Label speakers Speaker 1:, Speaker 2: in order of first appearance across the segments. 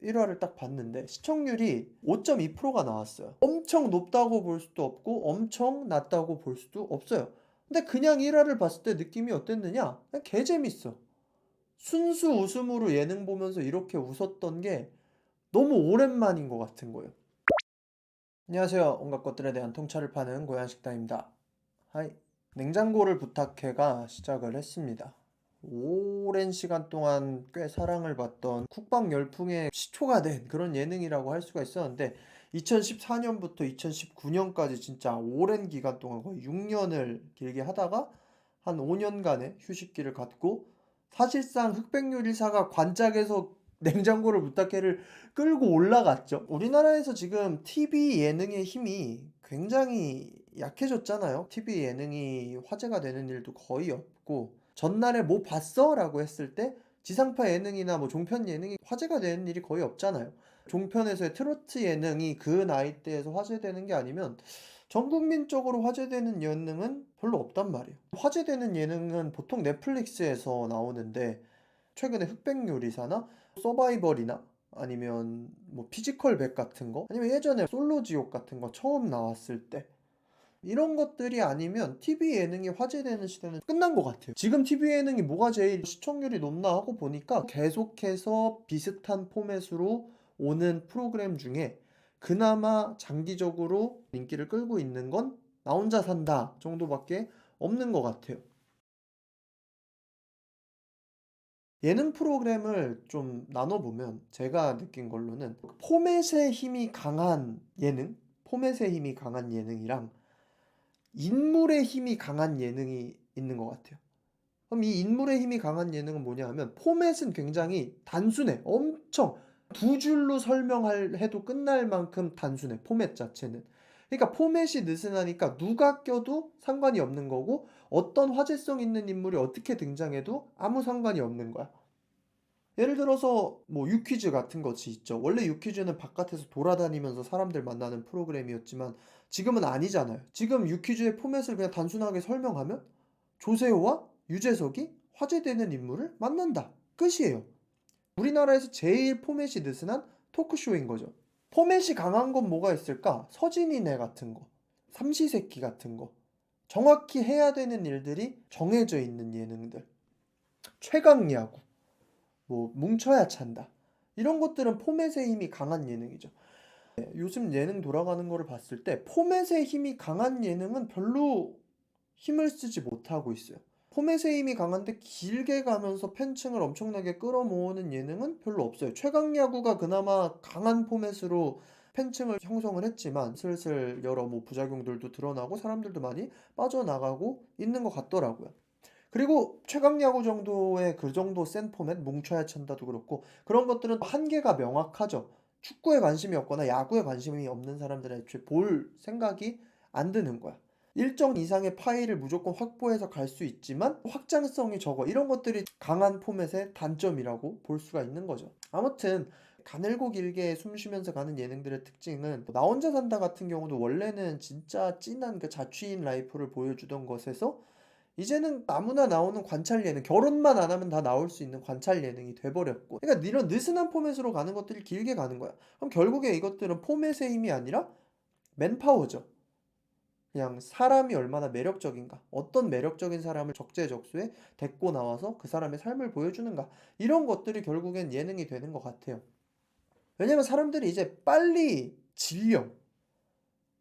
Speaker 1: 1화를 딱 봤는데 시청률이 5.2%가 나왔어요. 엄청 높다고 볼 수도 없고 엄청 낮다고 볼 수도 없어요. 근데 그냥 1화를 봤을 때 느낌이 어땠느냐? 그냥 개재밌어. 순수 웃음으로 예능 보면서 이렇게 웃었던 게 너무 오랜만인 것 같은 거예요. 안녕하세요. 온갖 것들에 대한 통찰을 파는 고양식당입니다. 하이. 냉장고를 부탁해가 시작을 했습니다. 오랜 시간 동안 꽤 사랑을 받던 쿡방 열풍의 시초가 된 그런 예능이라고 할 수가 있었는데 2014년부터 2019년까지 진짜 오랜 기간 동안 거의 6년을 길게 하다가 한 5년간의 휴식기를 갖고 사실상 흑백요리사가 관짝에서 냉장고를 부탁해를 끌고 올라갔죠. 우리나라에서 지금 TV 예능의 힘이 굉장히 약해졌잖아요. TV 예능이 화제가 되는 일도 거의 없고 전날에 뭐 봤어? 라고 했을 때 지상파 예능이나 뭐 종편 예능이 화제가 되는 일이 거의 없잖아요. 종편에서의 트로트 예능이 그 나이대에서 화제되는 게 아니면 전 국민적으로 화제되는 예능은 별로 없단 말이에요. 화제되는 예능은 보통 넷플릭스에서 나오는데 최근에 흑백요리사나 서바이벌이나 아니면 뭐 피지컬 백 같은 거 아니면 예전에 솔로지옥 같은 거 처음 나왔을 때 이런 것들이 아니면 TV 예능이 화제되는 시대는 끝난 것 같아요. 지금 TV 예능이 뭐가 제일 시청률이 높나 하고 보니까 계속해서 비슷한 포맷으로 오는 프로그램 중에 그나마 장기적으로 인기를 끌고 있는 건 나 혼자 산다 정도밖에 없는 것 같아요. 예능 프로그램을 좀 나눠보면 제가 느낀 걸로는 포맷의 힘이 강한 예능, 포맷의 힘이 강한 예능이랑 인물의 힘이 강한 예능이 있는 것 같아요. 그럼 이 인물의 힘이 강한 예능은 뭐냐 하면 포맷은 굉장히 단순해. 엄청 두 줄로 설명할 해도 끝날 만큼 단순해. 포맷 자체는. 그러니까 포맷이 느슨하니까 누가 껴도 상관이 없는 거고 어떤 화제성 있는 인물이 어떻게 등장해도 아무 상관이 없는 거야. 예를 들어서 뭐 유퀴즈 같은 것이 있죠. 원래 유퀴즈는 바깥에서 돌아다니면서 사람들 만나는 프로그램이었지만 지금은 아니잖아요. 지금 유퀴즈의 포맷을 그냥 단순하게 설명하면 조세호와 유재석이 화제되는 인물을 만난다. 끝이에요. 우리나라에서 제일 포맷이 느슨한 토크쇼인 거죠. 포맷이 강한 건 뭐가 있을까? 서진이네 같은 거, 삼시세끼 같은 거. 정확히 해야 되는 일들이 정해져 있는 예능들. 최강야구. 뭐 뭉쳐야 찬다. 이런 것들은 포맷의 힘이 강한 예능이죠. 요즘 예능 돌아가는 거를 봤을 때 포맷의 힘이 강한 예능은 별로 힘을 쓰지 못하고 있어요. 포맷의 힘이 강한데 길게 가면서 팬층을 엄청나게 끌어모으는 예능은 별로 없어요. 최강야구가 그나마 강한 포맷으로 팬층을 형성을 했지만 슬슬 여러 뭐 부작용들도 드러나고 사람들도 많이 빠져나가고 있는 것 같더라고요. 그리고 최강야구 정도의 그 정도 센 포맷, 뭉쳐야 찬다도 그렇고 그런 것들은 한계가 명확하죠. 축구에 관심이 없거나 야구에 관심이 없는 사람들은 애초에 볼 생각이 안 드는 거야. 일정 이상의 파일을 무조건 확보해서 갈 수 있지만 확장성이 적어. 이런 것들이 강한 포맷의 단점이라고 볼 수가 있는 거죠. 아무튼 가늘고 길게 숨 쉬면서 가는 예능들의 특징은 나 혼자 산다 같은 경우도 원래는 진짜 찐한 그 자취인 라이프를 보여주던 것에서 이제는 아무나 나오는 관찰 예능, 결혼만 안 하면 다 나올 수 있는 관찰 예능이 돼버렸고, 그러니까 이런 느슨한 포맷으로 가는 것들이 길게 가는 거야. 그럼 결국에 이것들은 포맷의 힘이 아니라 맨파워죠. 그냥 사람이 얼마나 매력적인가, 어떤 매력적인 사람을 적재적소에 데리고 나와서 그 사람의 삶을 보여주는가, 이런 것들이 결국엔 예능이 되는 것 같아요. 왜냐면 사람들이 이제 빨리 질려.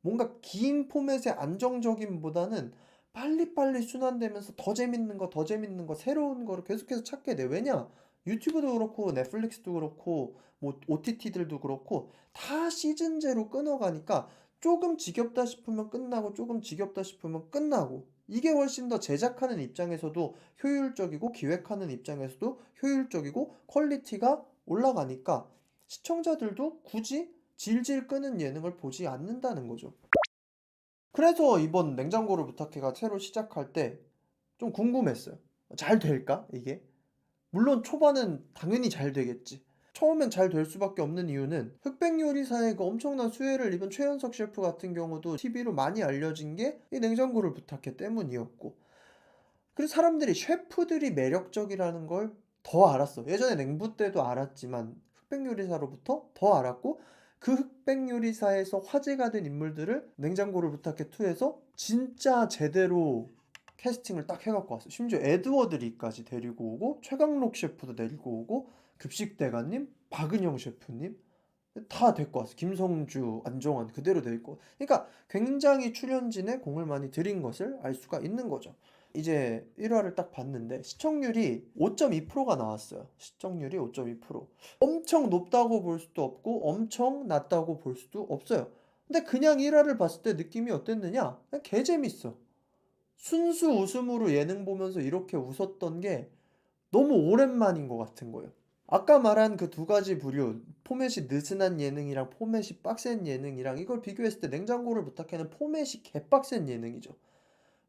Speaker 1: 뭔가 긴 포맷의 안정적임보다는 빨리빨리 순환되면서 더 재밌는 거, 더 재밌는 거, 새로운 거를 계속해서 찾게 돼. 왜냐? 유튜브도 그렇고, 넷플릭스도 그렇고, 뭐, OTT들도 그렇고, 다 시즌제로 끊어가니까 조금 지겹다 싶으면 끝나고, 조금 지겹다 싶으면 끝나고, 이게 훨씬 더 제작하는 입장에서도 효율적이고, 기획하는 입장에서도 효율적이고, 퀄리티가 올라가니까 시청자들도 굳이 질질 끄는 예능을 보지 않는다는 거죠. 그래서 이번 냉장고를 부탁해가 새로 시작할 때 좀 궁금했어요. 잘 될까? 이게? 물론 초반은 당연히 잘 되겠지. 처음엔 잘 될 수밖에 없는 이유는 흑백 요리사의 그 엄청난 수혜를 입은 최연석 셰프 같은 경우도 TV로 많이 알려진 게 이 냉장고를 부탁해 때문이었고, 그래서 사람들이 셰프들이 매력적이라는 걸 더 알았어. 예전에 냉부 때도 알았지만 흑백 요리사로부터 더 알았고, 그 흑백 요리사에서 화제가 된 인물들을 냉장고를 부탁해 2에서 진짜 제대로 캐스팅을 딱 해 갖고 왔어요. 심지어 에드워드 리까지 데리고 오고, 최강록 셰프도 데리고 오고, 급식대가님, 박은영 셰프님 다 데리고 왔어요. 김성주, 안정환 그대로 데리고. 그러니까 굉장히 출연진에 공을 많이 들인 것을 알 수가 있는 거죠. 이제 1화를 딱 봤는데 시청률이 5.2%가 나왔어요. 시청률이 5.2%. 엄청 높다고 볼 수도 없고 엄청 낮다고 볼 수도 없어요. 근데 그냥 1화를 봤을 때 느낌이 어땠느냐? 그냥 개 재밌어. 순수 웃음으로 예능 보면서 이렇게 웃었던 게 너무 오랜만인 것 같은 거예요. 아까 말한 그 두 가지 부류, 포맷이 느슨한 예능이랑 포맷이 빡센 예능이랑 이걸 비교했을 때 냉장고를 부탁해는 포맷이 개빡센 예능이죠.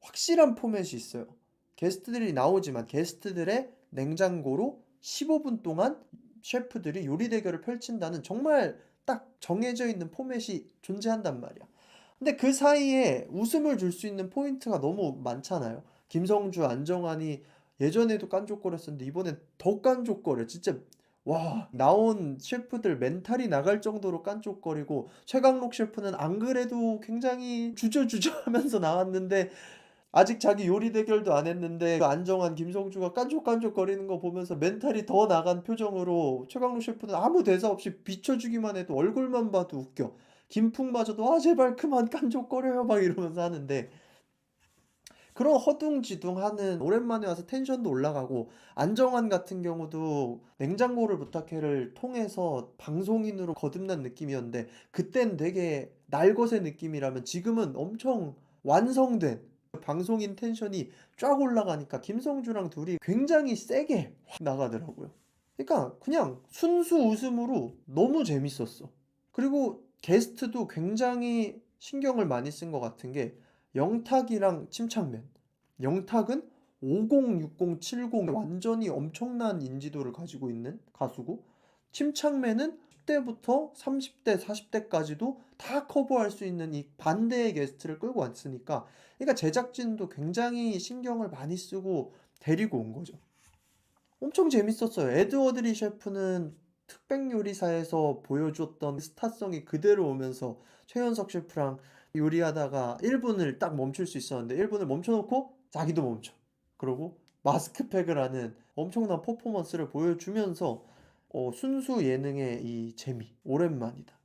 Speaker 1: 확실한 포맷이 있어요. 게스트들이 나오지만 게스트들의 냉장고로 15분 동안 셰프들이 요리 대결을 펼친다는 정말 딱 정해져 있는 포맷이 존재한단 말이야. 근데 그 사이에 웃음을 줄 수 있는 포인트가 너무 많잖아요. 김성주, 안정환이 예전에도 깐족거렸었는데 이번엔 더 깐족거려. 진짜 와, 나온 셰프들 멘탈이 나갈 정도로 깐족거리고, 최강록 셰프는 안 그래도 굉장히 주저주저 하면서 나왔는데 아직 자기 요리 대결도 안 했는데 그 안정환, 김성주가 깐족깐족거리는 거 보면서 멘탈이 더 나간 표정으로 최강록 셰프는 아무 대사 없이 비춰주기만 해도 얼굴만 봐도 웃겨. 김풍마저도 아 제발 그만 깐족거려요 막 이러면서 하는데, 그런 허둥지둥하는 오랜만에 와서 텐션도 올라가고, 안정환 같은 경우도 냉장고를 부탁해를 통해서 방송인으로 거듭난 느낌이었는데 그땐 되게 날것의 느낌이라면 지금은 엄청 완성된 방송인 텐션이 쫙 올라가니까 김성주랑 둘이 굉장히 세게 확 나가더라고요. 그러니까 그냥 순수 웃음으로 너무 재밌었어. 그리고 게스트도 굉장히 신경을 많이 쓴 것 같은 게 영탁이랑 침착맨. 영탁은 50, 60, 70 완전히 엄청난 인지도를 가지고 있는 가수고, 침착맨은 10대부터 30대, 40대까지도 다 커버할 수 있는 이 반대의 게스트를 끌고 왔으니까, 그러니까 제작진도 굉장히 신경을 많이 쓰고 데리고 온 거죠. 엄청 재밌었어요. 에드워드리 셰프는 특백 요리사에서 보여줬던 스타성이 그대로 오면서 최현석 셰프랑 요리하다가 1분을 딱 멈출 수 있었는데 1분을 멈춰놓고 자기도 멈춰. 그러고 마스크팩을 하는 엄청난 퍼포먼스를 보여주면서 순수 예능의 이 재미, 오랜만이다.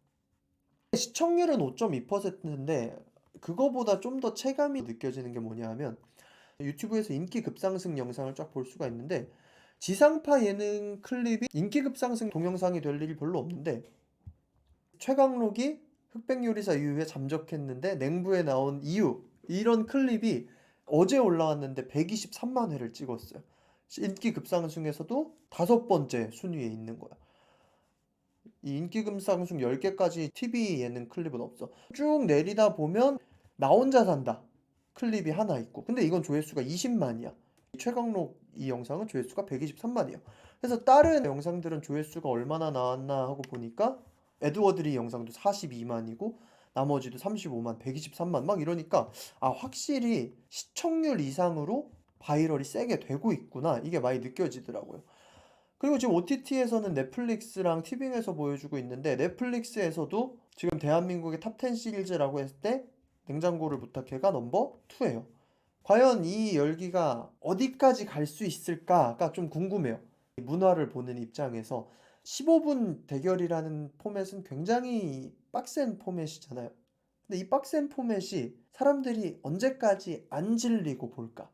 Speaker 1: 시청률은 5.2%인데 그거보다 좀 더 체감이 느껴지는 게 뭐냐 하면, 유튜브에서 인기 급상승 영상을 쫙 볼 수가 있는데 지상파 예능 클립이 인기 급상승 동영상이 될 일이 별로 없는데, 최강록이 흑백요리사 이후에 잠적했는데 냉부에 나온 이유, 이런 클립이 어제 올라왔는데 123만 회를 찍었어요. 인기 급상승에서도 5번째 순위에 있는 거야. 이 인기 급상승 10개까지 TV 예능 클립은 없어. 쭉 내리다 보면 나 혼자 산다 클립이 하나 있고, 근데 이건 조회수가 20만이야. 최강록 이 영상은 조회수가 123만이에요. 그래서 다른 영상들은 조회수가 얼마나 나왔나 하고 보니까 에드워드리 영상도 42만이고 나머지도 35만, 123만 막 이러니까 아 확실히 시청률 이상으로 바이럴이 세게 되고 있구나, 이게 많이 느껴지더라고요. 그리고 지금 OTT에서는 넷플릭스랑 티빙에서 보여주고 있는데, 넷플릭스에서도 지금 대한민국의 탑10 시리즈라고 했을 때 냉장고를 부탁해가 넘버 2예요. 과연 이 열기가 어디까지 갈 수 있을까가 좀 궁금해요. 문화를 보는 입장에서 15분 대결이라는 포맷은 굉장히 빡센 포맷이잖아요. 근데 이 빡센 포맷이 사람들이 언제까지 안 질리고 볼까?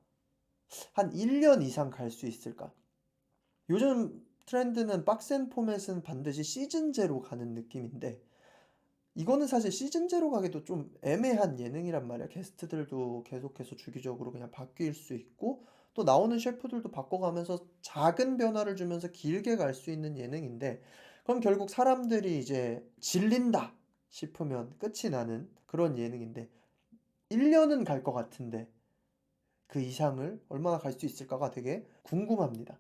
Speaker 1: 한 1년 이상 갈 수 있을까? 요즘 트렌드는 빡센 포맷은 반드시 시즌제로 가는 느낌인데, 이거는 사실 시즌제로 가기도 좀 애매한 예능이란 말이야. 게스트들도 계속해서 주기적으로 그냥 바뀔 수 있고, 또 나오는 셰프들도 바꿔가면서 작은 변화를 주면서 길게 갈 수 있는 예능인데, 그럼 결국 사람들이 이제 질린다 싶으면 끝이 나는 그런 예능인데, 1년은 갈 것 같은데 그 이상을 얼마나 갈 수 있을까가 되게 궁금합니다.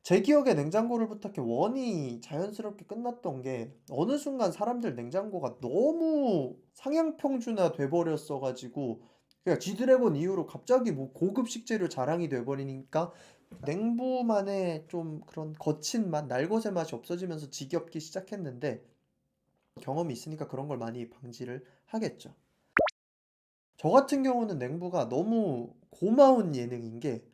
Speaker 1: 제 기억에 냉장고를 부탁해 원이 자연스럽게 끝났던 게 어느 순간 사람들 냉장고가 너무 상향평준화 돼버렸어가지고, 그냥 G드래곤 이후로 갑자기 뭐 고급 식재료 자랑이 돼버리니까 냉부만의 좀 그런 거친 맛, 날것의 맛이 없어지면서 지겹기 시작했는데 경험이 있으니까 그런 걸 많이 방지를 하겠죠. 저 같은 경우는 냉부가 너무 고마운 예능인 게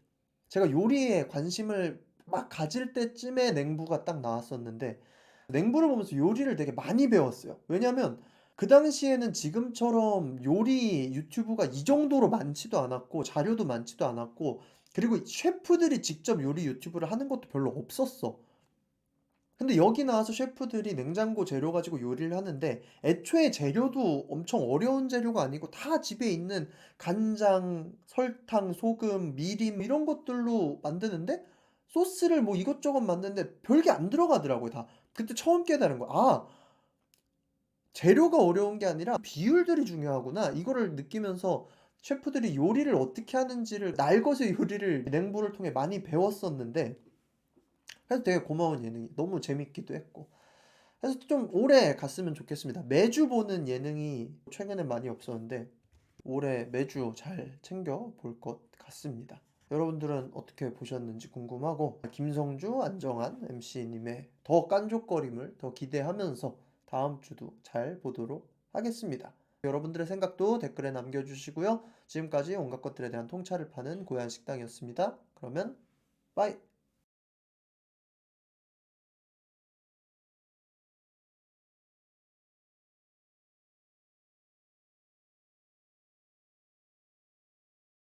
Speaker 1: 제가 요리에 관심을 막 가질 때쯤에 냉부가 딱 나왔었는데 냉부를 보면서 요리를 되게 많이 배웠어요. 왜냐면 그 당시에는 지금처럼 요리 유튜브가 이 정도로 많지도 않았고 자료도 많지도 않았고 그리고 셰프들이 직접 요리 유튜브를 하는 것도 별로 없었어. 근데 여기 나와서 셰프들이 냉장고 재료 가지고 요리를 하는데 애초에 재료도 엄청 어려운 재료가 아니고 다 집에 있는 간장, 설탕, 소금, 미림 이런 것들로 만드는데 소스를 뭐 이것저것 만드는데 별게 안 들어가더라고요 다. 그때 처음 깨달은 거야. '아 재료가 어려운 게 아니라 비율들이 중요하구나.' 이거를 느끼면서 셰프들이 요리를 어떻게 하는지를 날것의 요리를 냉부를 통해 많이 배웠었는데 그래서 되게 고마운 예능이 너무 재밌기도 했고 그래서 좀 오래 갔으면 좋겠습니다. 매주 보는 예능이 최근에 많이 없었는데 올해 매주 잘 챙겨 볼 것 같습니다. 여러분들은 어떻게 보셨는지 궁금하고 김성주, 안정환 MC님의 더 깐족거림을 더 기대하면서 다음 주도 잘 보도록 하겠습니다. 여러분들의 생각도 댓글에 남겨주시고요. 지금까지 온갖 것들에 대한 통찰을 파는 고얀식당이었습니다. 그러면 빠이!